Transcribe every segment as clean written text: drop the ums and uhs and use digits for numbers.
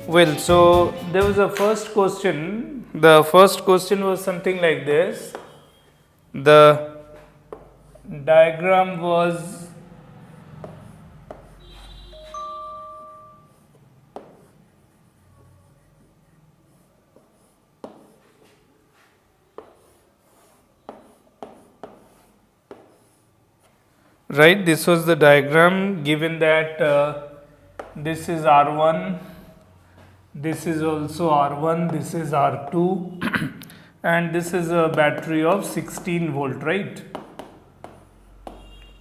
Well, so there was a first question. The first question was something like this. The diagram was right. This was the diagram given that this is R1, this is also R1, this is R2 and this is a battery of 16 volt, right?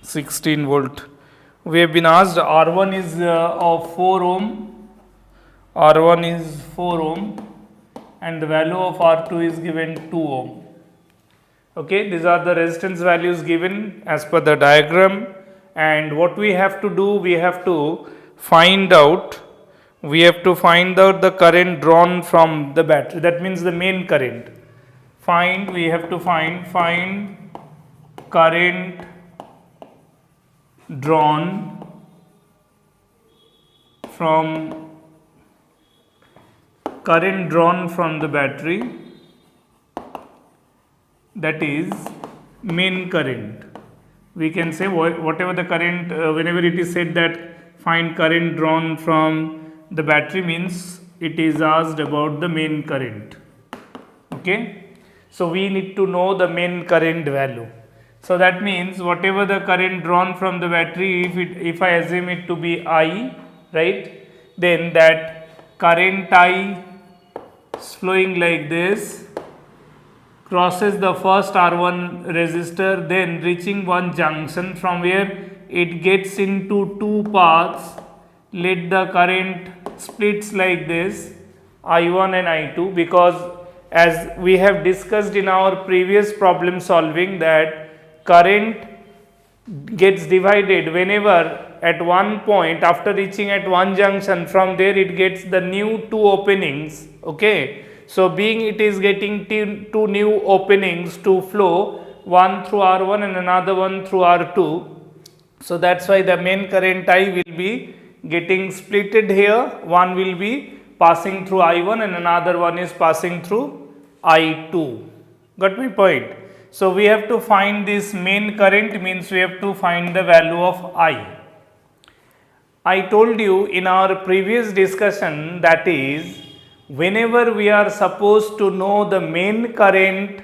16 volt. We have been asked R1 is of 4 ohm, R1 is 4 ohm and the value of R2 is given 2 ohm. Okay, these are the resistance values given as per the diagram, and what we have to do, we have to find out the current drawn from the battery, that means the main current. We have to find current drawn from the battery, that is main current. We can say whatever the current, whenever it is said that find current drawn from the battery, means it is asked about the main current. Okay, so we need to know the main current value. So that means whatever the current drawn from the battery, if I assume it to be I, right, then that current I is flowing like this, crosses the first R1 resistor, then reaching one junction from where it gets into two paths. Let the current splits like this, I1 and I2, because as we have discussed in our previous problem solving that current gets divided whenever at one point after reaching at one junction, from there it gets the new two openings. Okay, so being it is getting two new openings to flow, one through R1 and another one through R2, so that's why the main current I will be getting splitted here. One will be passing through I1 and another one is passing through I2. Got my point? So we have to find this main current, means we have to find the value of I. I told you in our previous discussion, that is, whenever we are supposed to know the main current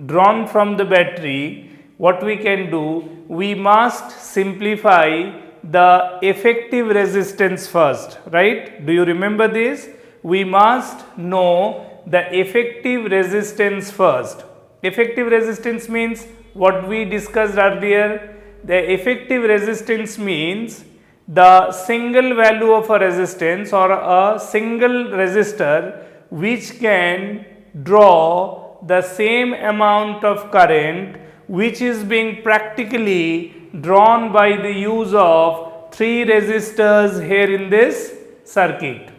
drawn from the battery, what we can do, we must simplify the effective resistance first, right? Do you remember this? We must know the effective resistance first. Effective resistance means what we discussed earlier. The effective resistance means the single value of a resistance or a single resistor which can draw the same amount of current which is being practically drawn by the use of three resistors here in this circuit.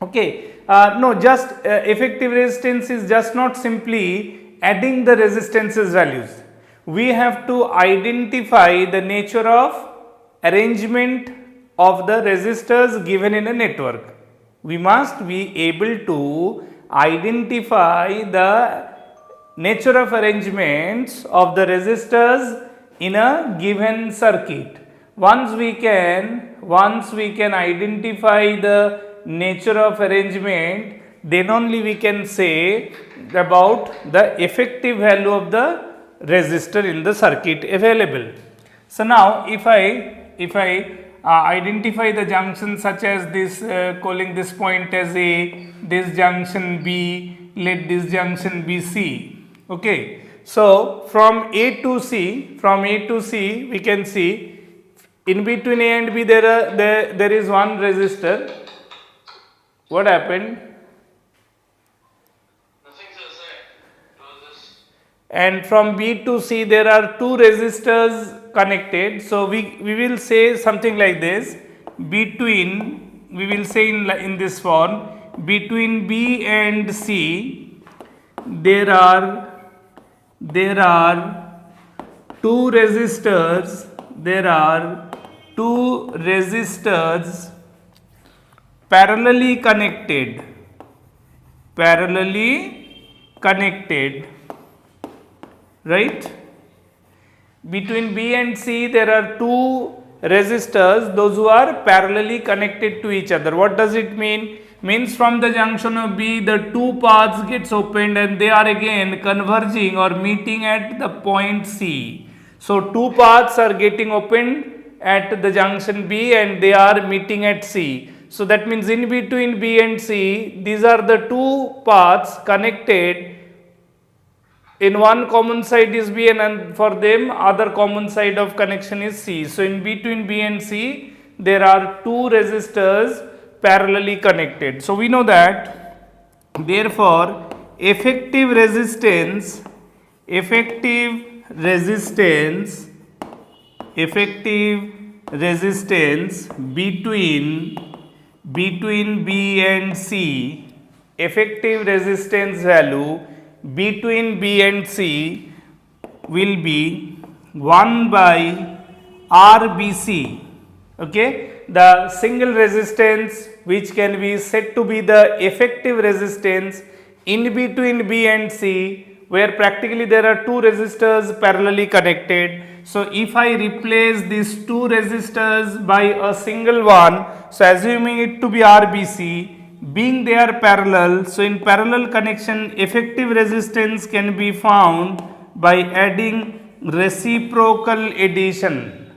Okay, no, just effective resistance is just not simply adding the resistances values. We have to identify the nature of arrangement of the resistors given in a network. We must be able to identify the nature of arrangements of the resistors in a given circuit. Once we can identify the nature of arrangement, then only we can say about the effective value of the resistor in the circuit available. So now if I identify the junction such as this, calling this point as A, this junction B, let this junction be C. Okay, so from A to C, we can see in between A and B there is one resistor. What happened? Nothing, sir. And from B to C there are two resistors connected. So we will say something like this: between, we will say in this form, between B and C there are two resistors parallelly connected, right? Between B and C there are two resistors, those who are parallelly connected to each other. What does it mean? Means from the junction of B the two paths gets opened and they are again converging or meeting at the point C. So two paths are getting opened at the junction B and they are meeting at C. So that means in between B and C, these are the two paths connected. In one common side is B and for them other common side of connection is C. So in between B and C there are two resistors parallelly connected. So we know that therefore effective resistance between B and C, effective resistance value between B and C will be 1 by RBC. Okay, the single resistance which can be said to be the effective resistance in between B and C, where practically there are two resistors parallelly connected. So if I replace these two resistors by a single one, so assuming it to be RBC, being they are parallel, so in parallel connection effective resistance can be found by adding reciprocal addition.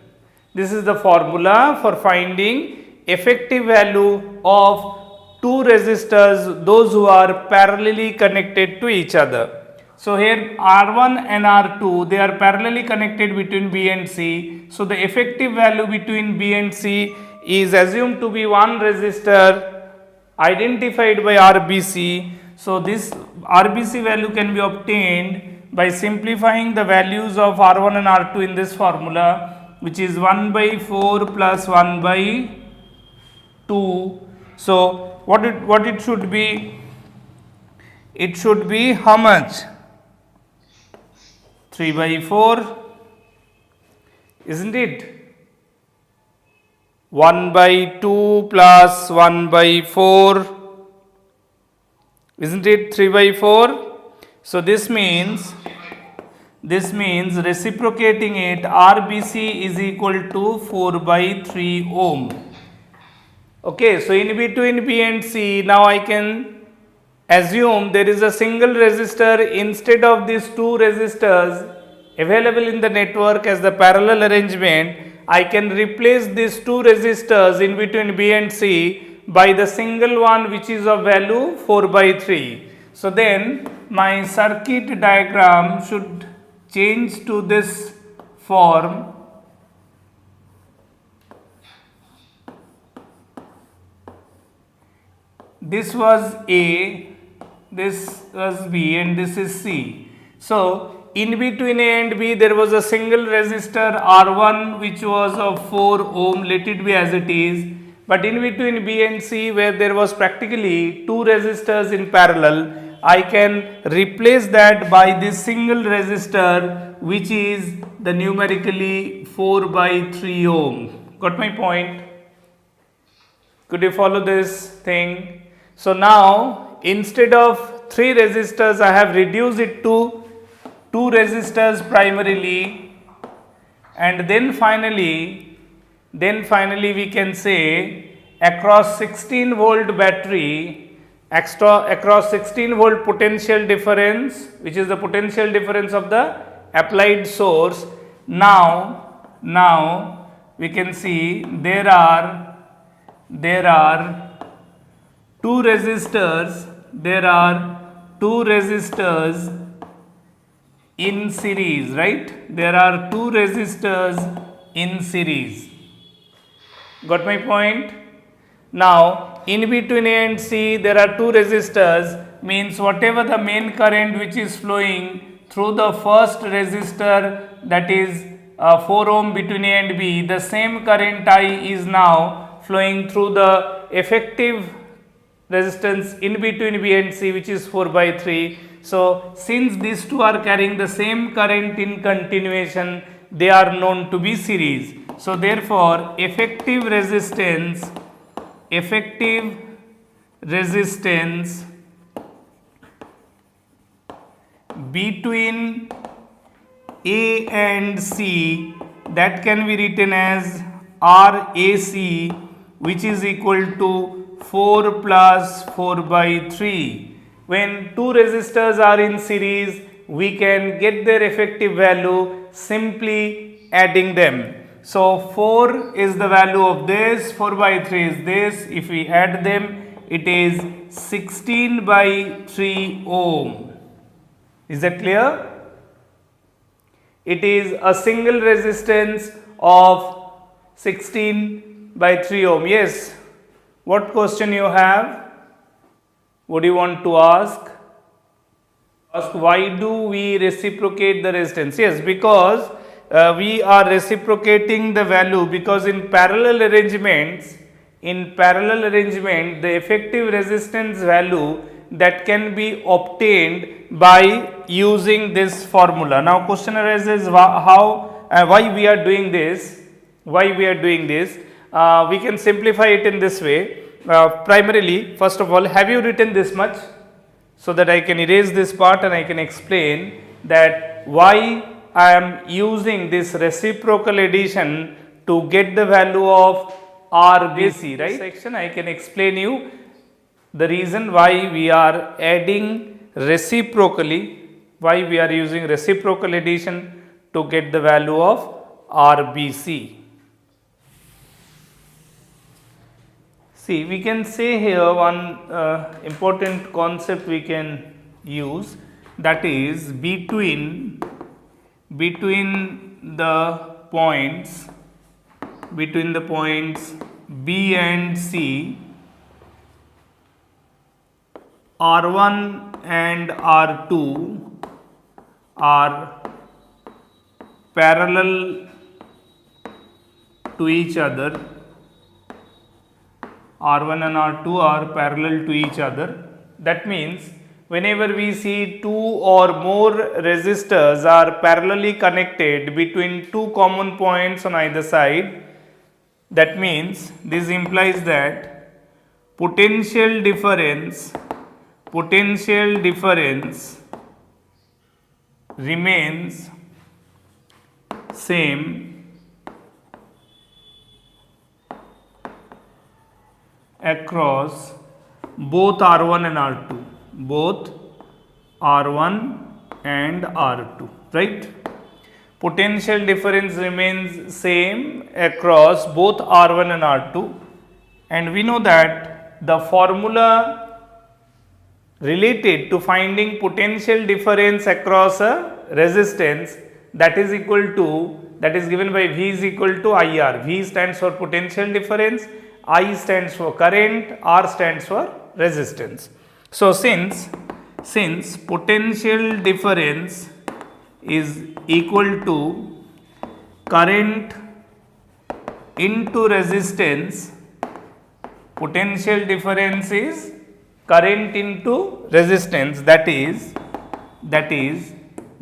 This is the formula for finding effective value of two resistors, those who are parallelly connected to each other. So here R1 and R2, they are parallelly connected between B and C. So the effective value between B and C is assumed to be one resistor identified by RBC. So this RBC value can be obtained by simplifying the values of R1 and R2 in this formula, which is 1 by 4 plus 1 by 2. So what it should be? It should be how much? 3 by 4, isn't it? 1 by 2 plus 1 by 4, isn't it 3 by 4? So this means reciprocating it, RBC is equal to 4 by 3 ohm. Okay, so in between B and C, now I can assume there is a single resistor instead of these two resistors available in the network as the parallel arrangement. I can replace these two resistors in between B and C by the single one which is of value 4 by 3. So then my circuit diagram should change to this form. This was A, this was B and this is C. So in between A and B there was a single resistor R1 which was of 4 ohm, let it be as it is. But in between B and C, where there was practically two resistors in parallel, I can replace that by this single resistor which is the numerically 4 by 3 ohm. Got my point? Could you follow this thing? So now instead of 3 resistors I have reduced it to 2 resistors primarily, and then finally we can say across 16 volt battery, across 16 volt potential difference, which is the potential difference of the applied source. Now we can see there are 2 resistors, in series, right? There are 2 resistors in series. Got my point? Now in between A and C there are 2 resistors, means whatever the main current which is flowing through the first resistor, that is 4 ohm between A and B, the same current I is now flowing through the effective resistance in between B and C, which is 4 by 3. So since these two are carrying the same current in continuation, they are known to be series. So therefore effective resistance resistance between A and C, that can be written as RAC, which is equal to 4 plus 4 by 3. When two resistors are in series, we can get their effective value simply adding them. So 4 is the value of this, 4 by 3 is this. If we add them, it is 16 by 3 ohm. Is that clear? It is a single resistance of 16 by 3 ohm. Yes. What question you have? What do you want to ask? Ask why do we reciprocate the resistance? Yes, because we are reciprocating the value, because in parallel arrangements, the effective resistance value that can be obtained by using this formula. Now question arises, why we are doing this? We can simplify it in this way. Primarily, first of all, have you written this much? So that I can erase this part and I can explain that why I am using this reciprocal addition to get the value of RBC, right? Section I can explain you the reason why we are adding reciprocally, why we are using reciprocal addition to get the value of RBC. See, we can say here one important concept we can use, that is between the points B and C, R1 and R2 are parallel to each other. R1 and R2 are parallel to each other. That means whenever we see two or more resistors are parallelly connected between two common points on either side, that means this implies that potential difference remains same across both R1 and R2, both R1 and R2, right? Potential difference remains same across both R1 and R2, and we know that the formula related to finding potential difference across a resistance, that is given by V is equal to IR. V stands for potential difference, I stands for current, R stands for resistance. So since potential difference is equal to current into resistance, potential difference is current into resistance, that is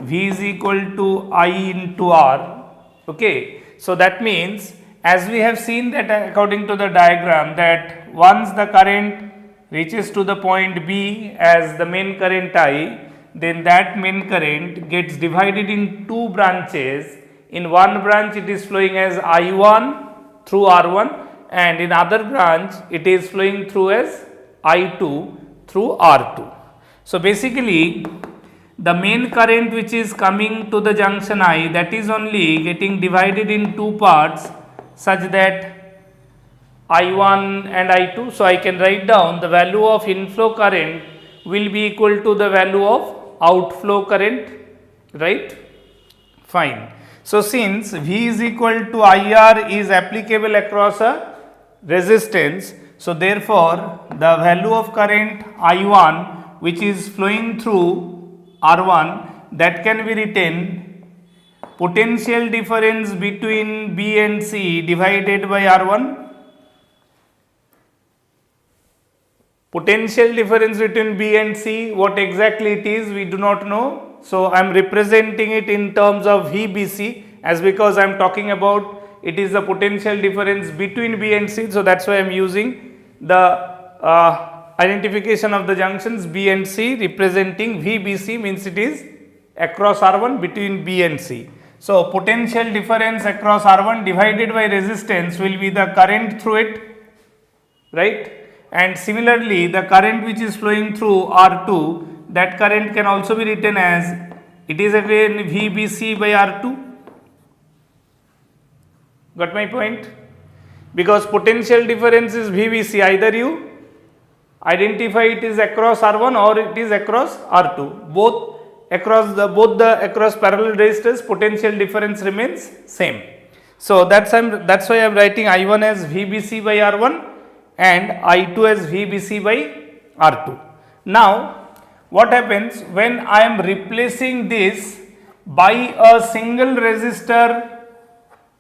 V is equal to I into R. Okay, so that means, as we have seen that according to the diagram, that once the current reaches to the point B as the main current I, then that main current gets divided in two branches. In one branch it is flowing as I1 through R1, and in other branch it is flowing through as I2 through R2. So basically the main current which is coming to the junction I, that is only getting divided in two parts such that I1 and I2. So I can write down the value of inflow current will be equal to the value of outflow current, right? Fine. So since V is equal to IR is applicable across a resistance, so therefore the value of current I1 which is flowing through R1, that can be written potential difference between B and C divided by R1. Potential difference between B and C, what exactly it is, we do not know. So I am representing it in terms of VBC, as because I am talking about it is the potential difference between B and C. So that's why I am using the identification of the junctions B and C representing VBC means it is across R1 between B and C. So, potential difference across R1 divided by resistance will be the current through it, right? And similarly, the current which is flowing through R2, that current can also be written as, it is again VBC by R2. Got my point? Because potential difference is VBC, either you identify it is across R1 or it is across R2. Both across parallel resistors, potential difference remains same. So that's why I am writing I1 as VBC by R1 and I2 as VBC by R2. Now, what happens when I am replacing this by a single resistor,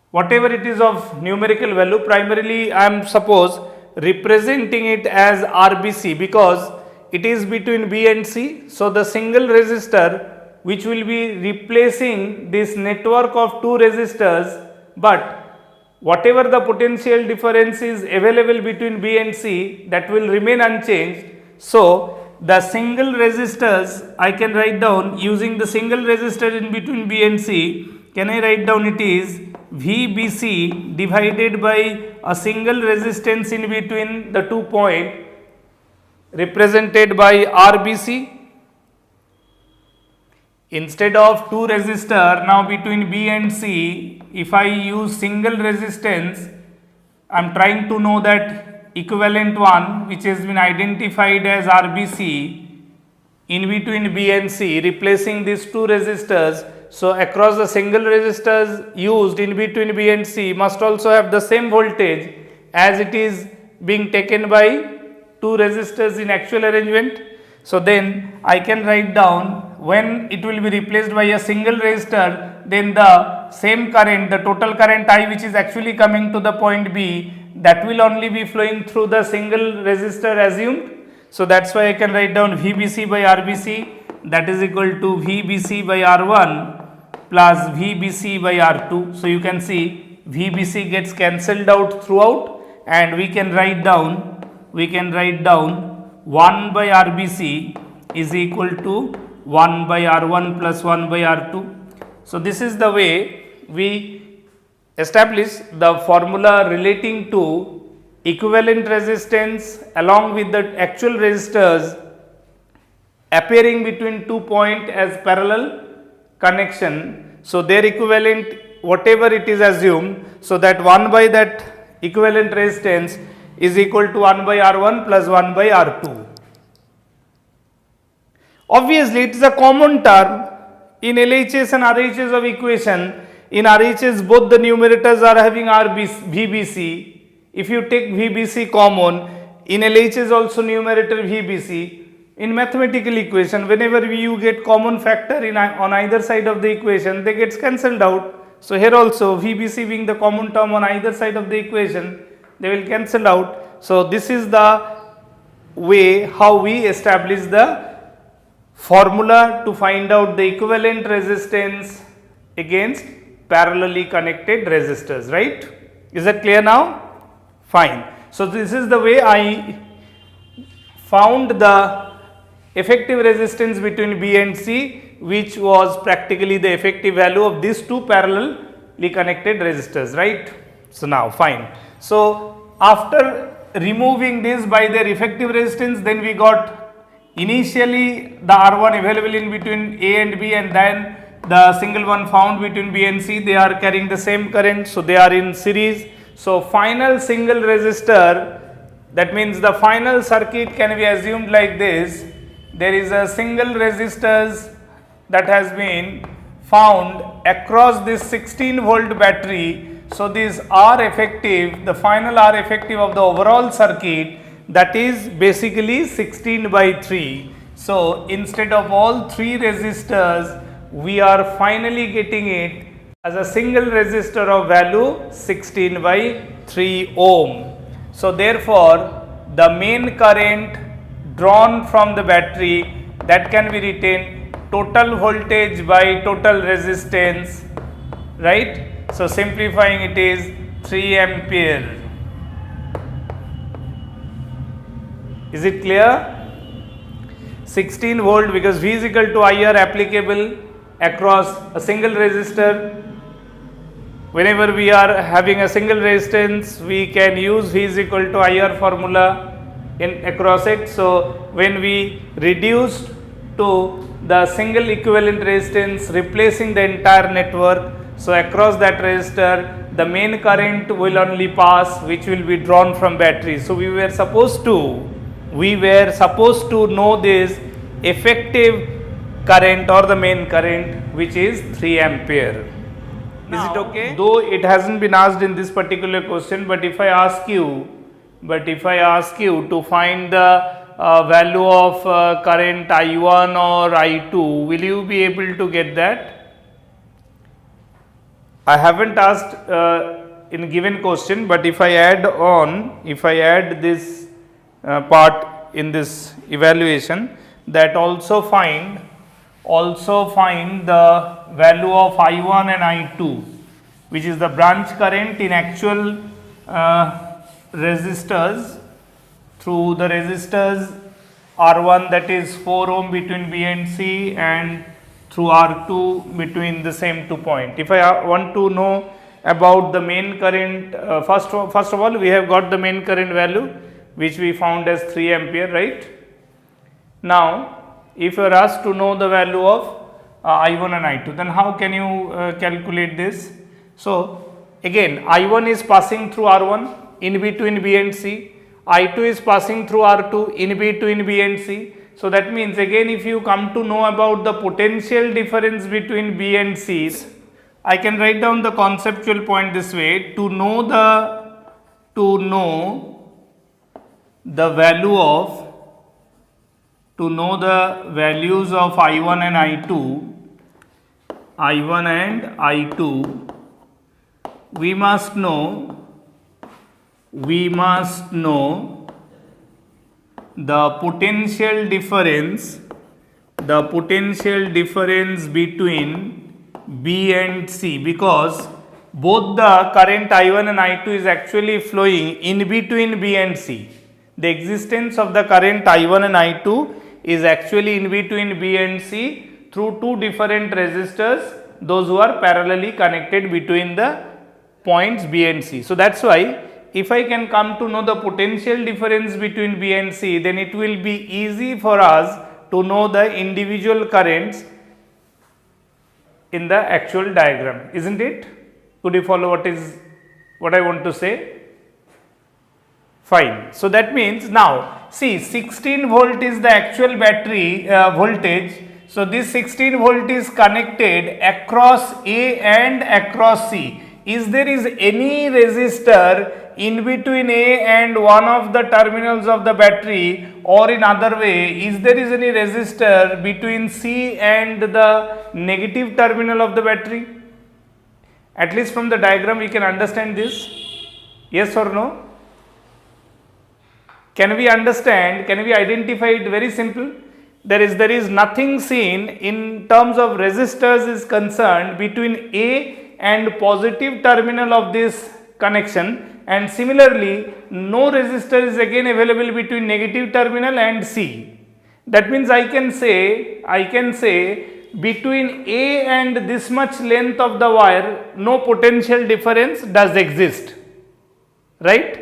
whatever it is of numerical value? Primarily I am suppose representing it as RBC because it is between B and C. So, the single resistor which will be replacing this network of two resistors, but whatever the potential difference is available between B and C, that will remain unchanged. So, the single resistors I can write down using the single resistor in between B and C. Can I write down it is VBC divided by a single resistance in between the 2 points represented by RBC. Instead of two resistor, now between B and C, if I use single resistance, I am trying to know that equivalent one which has been identified as RBC in between B and C, replacing these two resistors. So, across the single resistors used in between B and C must also have the same voltage as it is being taken by two resistors in actual arrangement. So, then I can write down when it will be replaced by a single resistor, then the same current, the total current I which is actually coming to the point B, that will only be flowing through the single resistor assumed. So, that is why I can write down VBC by RBC, that is equal to VBC by R1 plus VBC by R2. So, you can see VBC gets cancelled out throughout and we can write down 1 by RBC is equal to 1 by R1 plus 1 by R2. So, this is the way we establish the formula relating to equivalent resistance along with the actual resistors appearing between 2 points as parallel connection. So, their equivalent whatever it is assumed, so that 1 by that equivalent resistance is equal to 1 by R1 plus 1 by R2. Obviously, it is a common term in LHS and RHS of equation. In RHS, both the numerators are having VBC. If you take VBC common, in LHS also numerator VBC. In mathematical equation, whenever you get common factor on either side of the equation, they gets cancelled out. So, here also VBC being the common term on either side of the equation, they will cancel out. So, this is the way how we establish the formula to find out the equivalent resistance against parallelly connected resistors, right? Is that clear now? Fine. So, this is the way I found the effective resistance between B and C, which was practically the effective value of these two parallelly connected resistors, right? So, now fine. So, after removing this by their effective resistance, then we got initially the R1 available in between A and B, and then the single one found between B and C. They are carrying the same current, so they are in series. So, final single resistor, that means the final circuit can be assumed like this. There is a single resistors that has been found across this 16 volt battery. So, these R effective, the final R effective of the overall circuit, that is basically 16 by 3. So, instead of all 3 resistors, we are finally getting it as a single resistor of value 16 by 3 ohm. So, therefore, the main current drawn from the battery, that can be written total voltage by total resistance, right. So, simplifying it is 3 ampere. Is it clear? 16 volt, because V is equal to IR applicable across a single resistor. Whenever we are having a single resistance, we can use V is equal to IR formula in across it. So when we reduced to the single equivalent resistance, replacing the entire network, so across that resistor the main current will only pass, which will be drawn from battery. So we were supposed to know this effective current or the main current, which is 3 ampere. Is it okay? Though it hasn't been asked in this particular question, but if I ask you to find the value of current I1 or I2, will you be able to get that? I haven't asked in given question, but if I add this part in this evaluation, that also find the value of I1 and I2, which is the branch current in actual resistors through the resistors R1, that is 4 ohm between B and C, and through R2 between the same 2 point. If I want to know about the main current, first of all we have got the main current value, which we found as 3 ampere, right? Now if you are asked to know the value of I1 and I2, then how can you calculate this? So again, I1 is passing through R1 in between B and C, I2 is passing through R2 in between B and C. So that means again, if you come to know about the potential difference between B and C, I can write down the conceptual point this way: to know the values of I1 and I2, we must know the potential difference between B and C, because both the current I1 and I2 is actually flowing in between B and C. The existence of the current I1 and I2 is actually in between B and C through two different resistors, those who are parallelly connected between the points B and C. So that's why if I can come to know the potential difference between B and C, then it will be easy for us to know the individual currents in the actual diagram, isn't it? Could you follow what I want to say? Fine. So that means now see, 16 volt is the actual battery voltage. So this 16 volt is connected across A and across C. Is there any resistor in between A and one of the terminals of the battery, or in other way, is there any resistor between C and the negative terminal of the battery? At least from the diagram we can understand this. Yes or no? Can we understand? Can we identify it? Very simple. There is nothing seen in terms of resistors is concerned between A and positive terminal of this connection, and similarly no resistor is again available between negative terminal and C. That means I can say between A and this much length of the wire no potential difference does exist, right?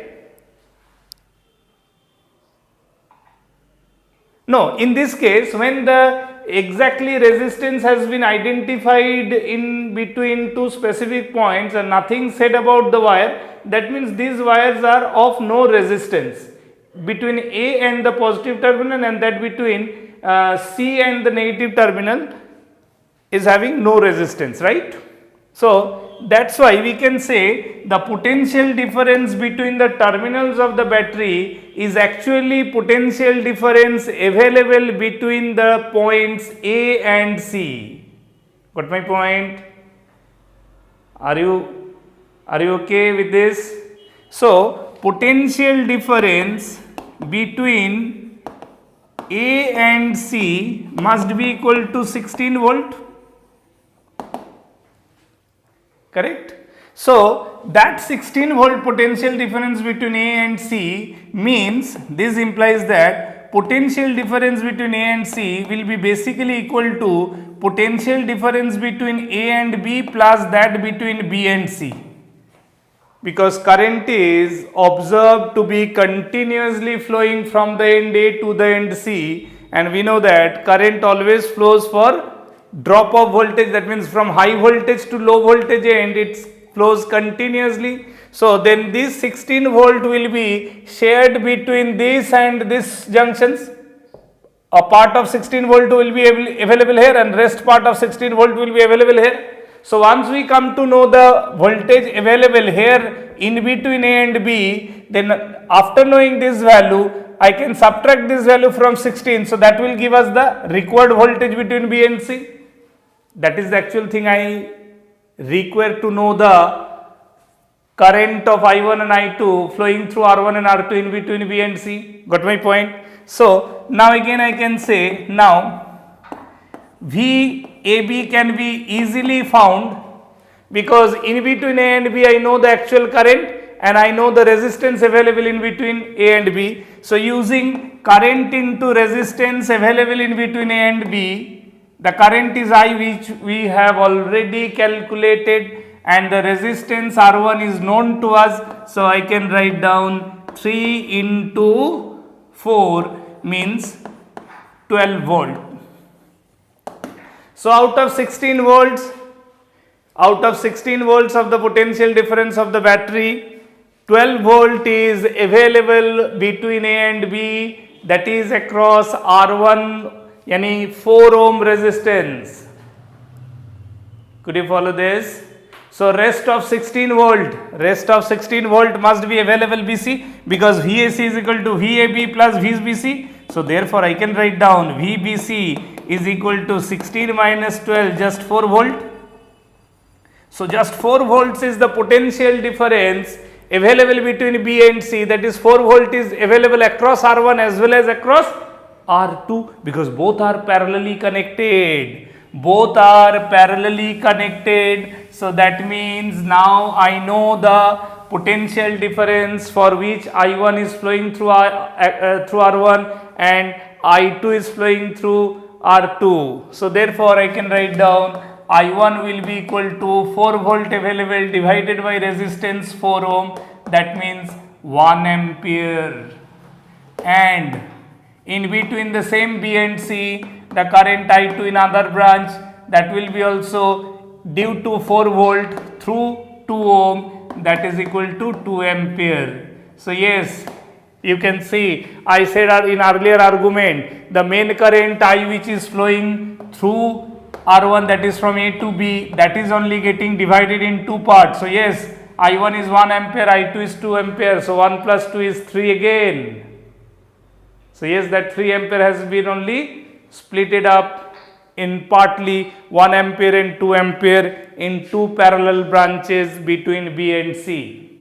No, in this case, when the exactly resistance has been identified in between two specific points and nothing said about the wire, that means these wires are of no resistance between A and the positive terminal, and that between C and the negative terminal is having no resistance, right? So that's why we can say the potential difference between the terminals of the battery is actually potential difference available between the points A and C. Got my point? Are you okay with this? So potential difference between A and C must be equal to 16 volt. Correct? So that 16 volt potential difference between A and C means, this implies that potential difference between A and C will be basically equal to potential difference between A and B plus that between B and C, because current is observed to be continuously flowing from the end A to the end C, and we know that current always flows for drop of voltage, that means from high voltage to low voltage end it flows continuously. So then this 16 volt will be shared between this and this junctions. A part of 16 volt will be available here and rest part of 16 volt will be available here. So once we come to know the voltage available here in between A and B, then after knowing this value, I can subtract this value from 16. So that will give us the required voltage between B and C. That is the actual thing I require to know the current of I1 and I2 flowing through R1 and R2 in between B and C. Got my point? So now again I can say, now VAB can be easily found because in between A and B I know the actual current and I know the resistance available in between A and B. So using current into resistance available in between A and B, the current is I, which we have already calculated, and the resistance R1 is known to us. So I can write down 3 into 4 means 12 volt. So out of 16 volts of the potential difference of the battery, 12 volt is available between A and B, that is across R1, yani 4 ohm resistance. Could you follow this? So rest of 16 volt must be available BC, because VAC is equal to VAB plus VBC. So therefore I can write down VBC is equal to 16 minus 12, just 4 volt. So just 4 volts is the potential difference available between B and C, that is 4 volt is available across R1 as well as across R2, because both are parallelly connected. So that means now I know the potential difference for which I1 is flowing through R1 and I2 is flowing through R2. So therefore I can write down I1 will be equal to 4 volt available divided by resistance 4 ohm, that means 1 ampere, and in between the same B and C, the current I2 in other branch, that will be also due to 4 volt through 2 ohm, that is equal to 2 ampere. So yes, you can see I said in earlier argument, the main current I which is flowing through R1, that is from A to B, that is only getting divided in 2 parts. So yes, I1 is 1 ampere, I2 is 2 ampere, so 1 plus 2 is 3 again. So yes, that 3 ampere has been only splitted up in partly 1 ampere and 2 ampere in 2 parallel branches between B and C.